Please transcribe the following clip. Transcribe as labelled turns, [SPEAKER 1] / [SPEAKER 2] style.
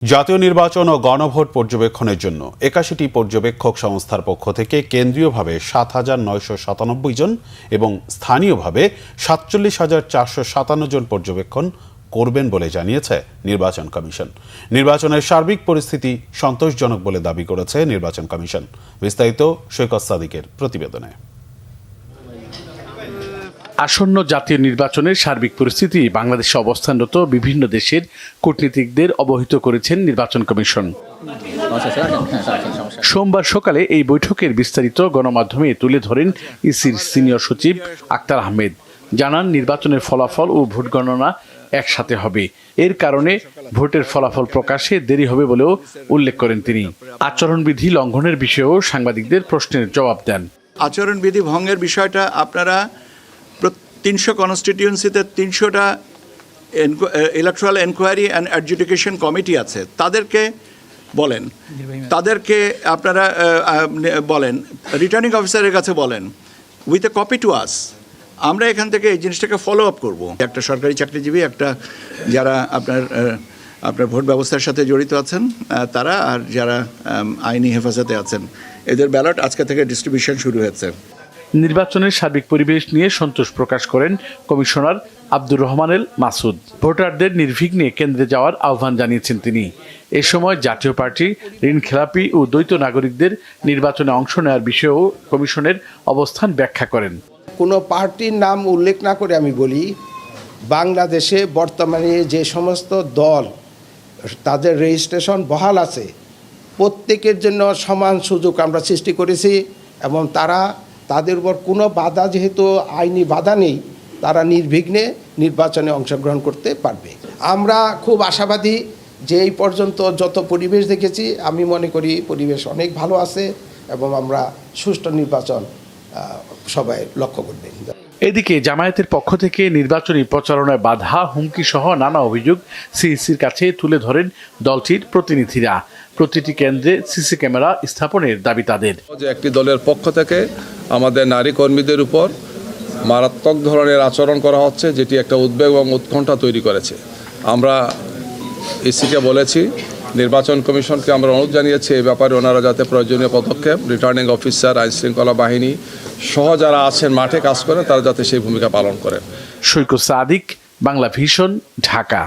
[SPEAKER 1] জাতীয় নির্বাচন ও গণভোট পর্যবেক্ষণের জন্য ৮১টি পর্যবেক্ষক সংস্থার পক্ষ থেকে কেন্দ্রীয়ভাবে ৭,৯৯৭ জন এবং স্থানীয়ভাবে ৪৭,৪৫৭ জন পর্যবেক্ষণ করবেন বলে জানিয়েছে নির্বাচন কমিশন। নির্বাচনের সার্বিক পরিস্থিতি সন্তোষজনক বলে দাবি করেছে নির্বাচন কমিশন। বিস্তারিত সৈকত সাদিকের প্রতিবেদনে।
[SPEAKER 2] আসন্ন জাতীয় নির্বাচনের সার্বিক পরিস্থিতি বাংলাদেশে অবস্থানরত বিভিন্ন দেশের কূটনীতিকদের অবহিত করেছেন নির্বাচন কমিশন। সোমবার সকালে এই বৈঠকের বিস্তারিত গণমাধ্যমে তুলে ধরেন ইসির সিনিয়র সচিব আক্তার আহমেদ। জানান, নির্বাচনের ফলাফল ও ভোট গণনা একসাথে হবে। এর কারণে ভোটের ফলাফল প্রকাশে দেরি হবে বলেও উল্লেখ করেন তিনি। আচরণবিধি লঙ্ঘনের বিষয়েও সাংবাদিকদের প্রশ্নের জবাব দেন।
[SPEAKER 3] আচরণবিধি ভঙ্গের বিষয়টা আপনারা ৩০০ কনস্টিটিউয়েন্সিতে ৩০০টা electoral enquiry and adjudication committee আছে, তাদেরকে আপনারা বলেন, রিটার্নিং অফিসারের কাছে বলেন, with a copy to us. আমরা এখান থেকে এই জিনিসটাকে ফলো আপ করবো। একটা সরকারি চাকরিজীবী, একটা যারা আপনার ভোট ব্যবস্থার সাথে জড়িত আছেন তারা, আর যারা আইনি হেফাজতে আছেন, এদের ব্যালট আজকে থেকে ডিস্ট্রিবিউশন শুরু হয়েছে।
[SPEAKER 2] নির্বাচনের সার্বিক পরিবেশ নিয়ে সন্তোষ প্রকাশ করেন কমিশনার আব্দুর রহমানেল মাসুদ। ভোটারদের নির্বিঘ্নে কেন্দ্রে যাওয়ার আহ্বান জানিয়েছেন তিনি। এ সময় জাতীয় পার্টি, ঋণখেলাপি ও দ্বৈত নাগরিকদের নির্বাচনে অংশ নেওয়ার বিষয়েও কমিশনের অবস্থান ব্যাখ্যা করেন।
[SPEAKER 4] কোনো পার্টির নাম উল্লেখ না করে আমি বলি, বাংলাদেশে বর্তমানে যে সমস্ত দল তাদের রেজিস্ট্রেশন বহাল আছে, প্রত্যেকের জন্য সমান সুযোগ আমরা সৃষ্টি করেছি এবং তাদের উপর কোনো বাধা, যেহেতু আইনি বাধা নেই, তারা নির্বিঘ্নে নির্বাচনে অংশগ্রহণ করতে পারবে। আমরা খুব আশাবাদী যে এই পর্যন্ত যত পরিবেশ দেখেছি, আমি মনে করি পরিবেশ অনেক ভালো আছে এবং আমরা সুষ্ঠু নির্বাচন সবাই লক্ষ্য করবেন।
[SPEAKER 2] এদিকে জামায়াতের পক্ষ থেকে নির্বাচনী প্রচারণায় বাধা, হুমকি সহ নানা অভিযোগ সিইসির কাছে তুলে ধরেন দলটির প্রতিনিধিরা। প্রতিটি কেন্দ্রে সিসি ক্যামেরা স্থাপনের দাবি তাদের।
[SPEAKER 5] একটি দলের পক্ষ থেকে আমাদের নারী কর্মীদের উপর মারাত্মক ধরনের আচরণ করা হচ্ছে, যেটি একটা উদ্বেগ এবং উৎকণ্ঠা তৈরি করেছে। আমরা ইসিকে বলেছি, নির্বাচন কমিশনকে আমরা অনুরোধ জানিয়েছি এই ব্যাপারে ওনারা যাতে প্রয়োজনীয় পদক্ষেপ, রিটার্নিং অফিসার, আইনশৃঙ্খলা বাহিনী সহ যারা আছেন মাঠে কাজ করেন, তারা যাতে সেই ভূমিকা পালন করেন।
[SPEAKER 2] সৈকত সাদিক, বাংলা ভিশন, ঢাকা।